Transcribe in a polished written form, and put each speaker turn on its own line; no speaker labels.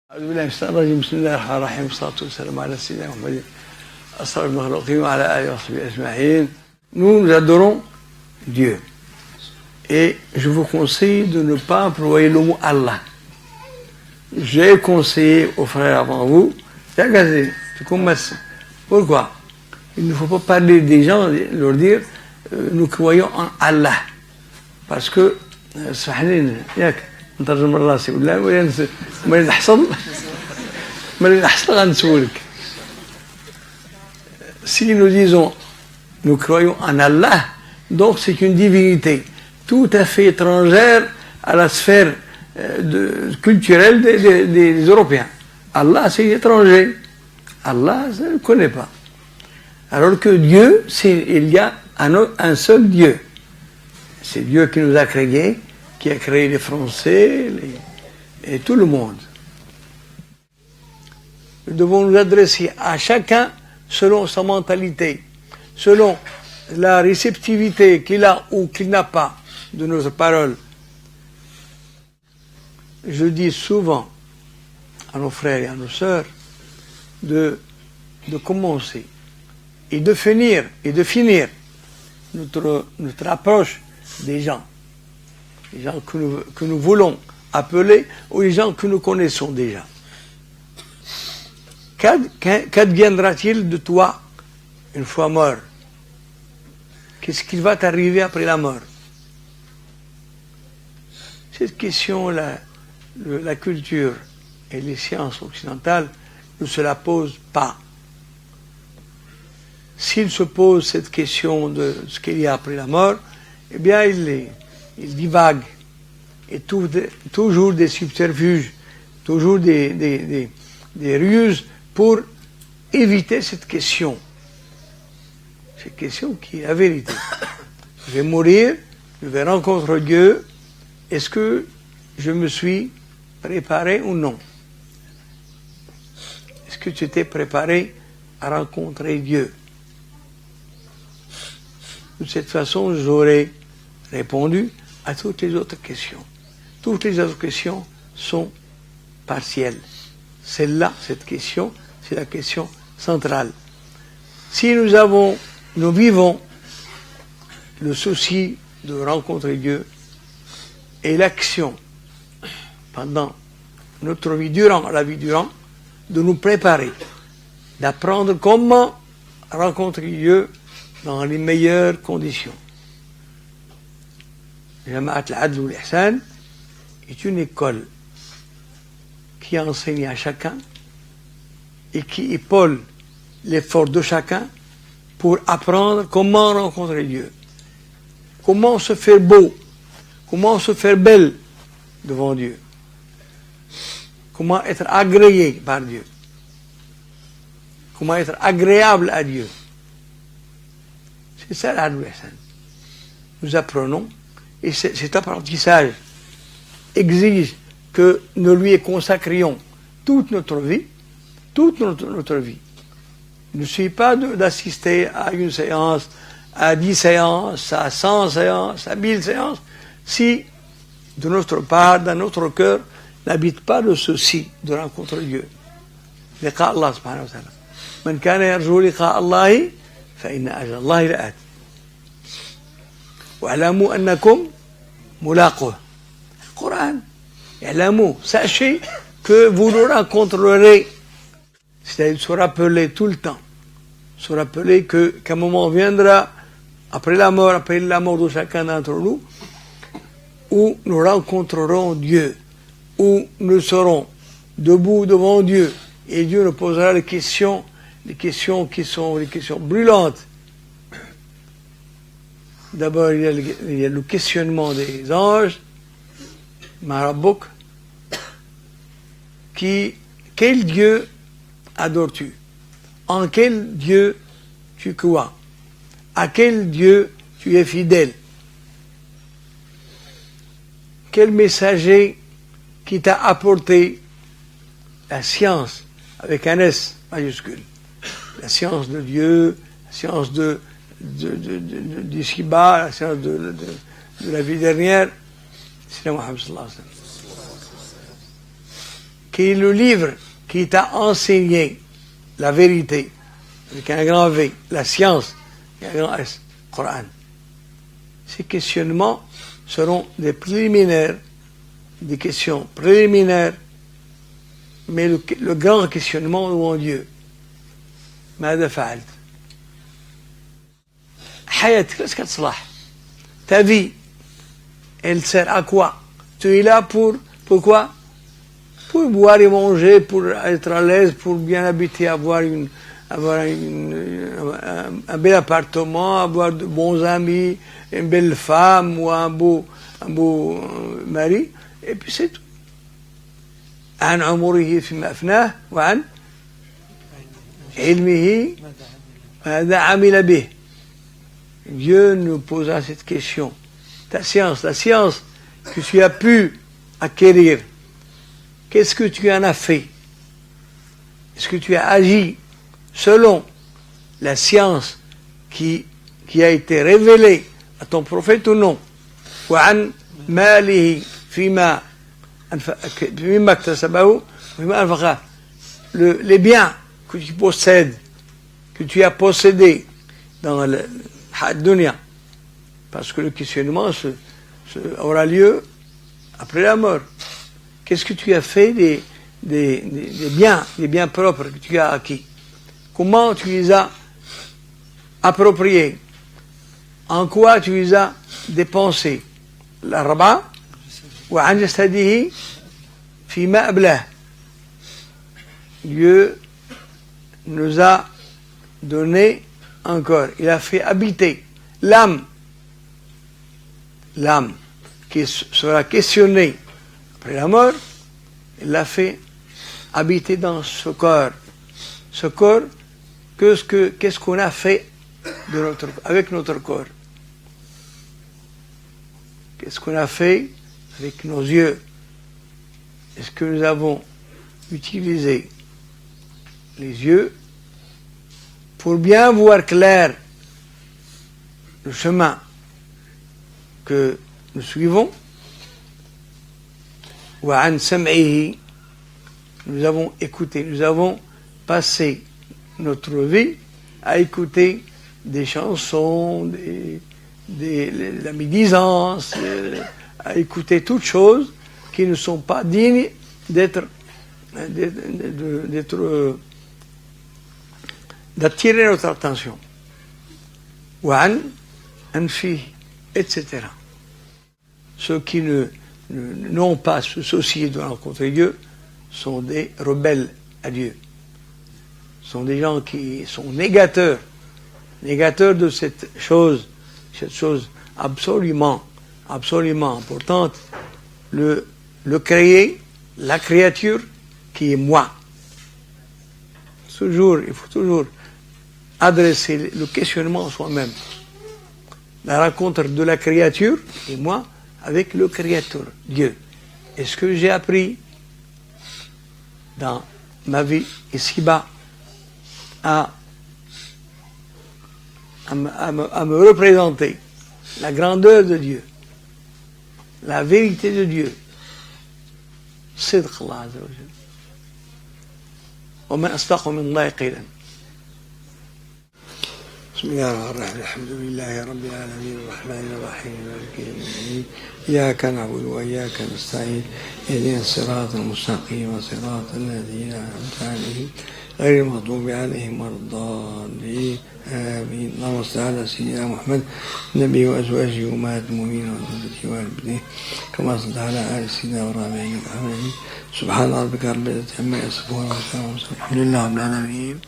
أعوذ بالله من الشيطان الرجيم بسم الله الرحمن الرحيم والصلاة والسلام على سيدنا محمد أشرف المخلوقين وعلى آله وصحبه أجمعين. Nous adorons Dieu. Et je vous conseille de ne pas employer le mot Allah. J'ai conseillé aux frères avant vous, pourquoi? Il ne faut pas parler des gens, leur dire nous croyons en Allah. Parce que نترجم راسي ولا ملي نحصل غنسولك. Si nous disons nous croyons en Allah, donc c'est une divinité tout à fait étrangère à la sphère culturelle des Européens. Allah c'est étranger. Allah je ne connais pas. Alors que Dieu, il y a un seul Dieu. C'est Dieu qui nous a créés, qui a créé les Français et tout le monde. Nous devons nous adresser à chacun selon sa mentalité, selon la réceptivité qu'il a ou qu'il n'a pas de notre parole. Je dis souvent à nos frères et à nos sœurs de commencer et de finir notre approche des gens. Les gens que nous voulons appeler ou les gens que nous connaissons déjà. Qu'adviendra-t-il de toi une fois mort? Qu'est-ce qui va t'arriver après la mort? Cette question, la culture et les sciences occidentales ne se la posent pas. S'il se pose cette question de ce qu'il y a après la mort, eh bien il divague et toujours des subterfuges, toujours des ruses pour éviter cette question. Cette question qui est la vérité. Je vais mourir, je vais rencontrer Dieu. Est-ce que je me suis préparé ou non? Est-ce que tu t'es préparé à rencontrer Dieu? De cette façon, j'aurais répondu à toutes les autres questions. Toutes les autres questions sont partielles. Celle-là, cette question, c'est la question centrale. Si nous vivons le souci de rencontrer Dieu et l'action pendant notre vie, durant la vie durant, de nous préparer, d'apprendre comment rencontrer Dieu dans les meilleures conditions. Jama'at al-Adl ou l'Ihsan est une école qui enseigne à chacun et qui épaule l'effort de chacun pour apprendre comment rencontrer Dieu, comment se faire beau, comment se faire belle devant Dieu, comment être agréé par Dieu, comment être agréable à Dieu. C'est ça l'Adl ou l'Ihsan. Nous apprenons. Et cet apprentissage exige que nous lui consacrions toute notre vie. Il ne suffit pas d'assister à une séance, à 10 séances, à 100 séances, à 1000 séances, si de notre part, dans notre cœur, n'habite pas le souci de rencontrer Dieu. Liqa Allah subhanahu wa ta'ala. Man kana yarju liqa Allahi, fa inna ajra Allahi la'at. واعلموا أنكم ملاقوه. Coran. اعلموا, sachez que vous le rencontrerez. C'est-à-dire se rappeler tout le temps. Se rappeler qu'un moment viendra, après la mort de chacun d'entre nous, où nous rencontrerons Dieu, où nous serons debout devant Dieu, et Dieu nous posera les questions qui sont les questions brûlantes. D'abord, il y a le questionnement des anges, Marabok, quel Dieu adores-tu? En quel Dieu tu crois? À quel Dieu tu es fidèle? Quel messager qui t'a apporté la science, avec un S majuscule, la science de Dieu, la science d'ici-bas, la science de la vie dernière, c'est Mohammed sallallahu alayhi wa sallam. Quel est le livre qui t'a enseigné la vérité, avec un grand V, la science, avec un grand S, Coran. Ces questionnements seront des préliminaires, des questions préliminaires, mais le grand questionnement devant Dieu. ماذا فعلت؟ حياتك est-ce qu'elle صلاح؟ Ta vie, elle sert à quoi? Tu es là pourquoi? Pour boire et manger, pour être à l'aise, pour bien habiter, avoir un bel appartement, avoir de bons amis, une belle femme ou un beau mari, et puis c'est tout. عن عمره فيما أفناه وعن علمه ماذا عمل به. Dieu nous posera cette question. La science que tu as pu acquérir, qu'est-ce que tu en as fait? Est-ce que tu as agi selon la science qui a été révélée à ton prophète ou non? وعن ماله فيما اكتسبه وفيما أنفقه. Les biens que tu possèdes, que tu as possédés dans le dunya, parce que le questionnement aura lieu après la mort. Qu'est-ce que tu as fait des biens propres que tu as acquis? Comment tu les as appropriés? En quoi tu les as dépensés? L'arba wa an jasadihi fima ablah. Dieu nous a donné encore, il a fait habiter l'âme qui sera questionnée après la mort, il l'a fait habiter dans ce corps. Ce corps, qu'est-ce qu'on a fait avec notre corps? Qu'est-ce qu'on a fait avec nos yeux? Est-ce que nous avons utilisé les yeux pour bien voir clair le chemin que nous suivons? Wa an sam'ihi, nous avons écouté, nous avons passé notre vie à écouter des chansons, la médisance, à écouter toutes choses qui ne sont pas dignes d'attirer notre attention. Wa an anfi, etc. Ceux qui n'ont pas ce souci de rencontrer Dieu sont des rebelles à Dieu. Sont des gens qui sont négateurs de cette chose absolument importante, le créer, la créature qui est moi. Il faut toujours adresser le questionnement à soi-même. La rencontre de la créature et moi avec le Créateur, Dieu. Est-ce que j'ai appris dans ma vie ici-bas à me représenter la grandeur de Dieu, la vérité de Dieu? صدق الله عز وجل. ومن أصدق من الله قيلا. بسم الله الرحمن الرحيم. الحمد لله رب العالمين الرحمن الرحيم مالك يوم الدين. إياك نعبد وإياك نستعين اهدنا الصراط المستقيم صراط الذين أنعمت عليهم غير المغضوب عليهم ولا الضالين آمين. اللهم صل على سيدنا محمد النبي وأزواجه وأمهات المؤمنين وذريته وآل بيته كما صليت على آل سيدنا إبراهيم محمد. سبحان ربك رب العزة عما يصفون وسلام الحمد لله رب العالمين.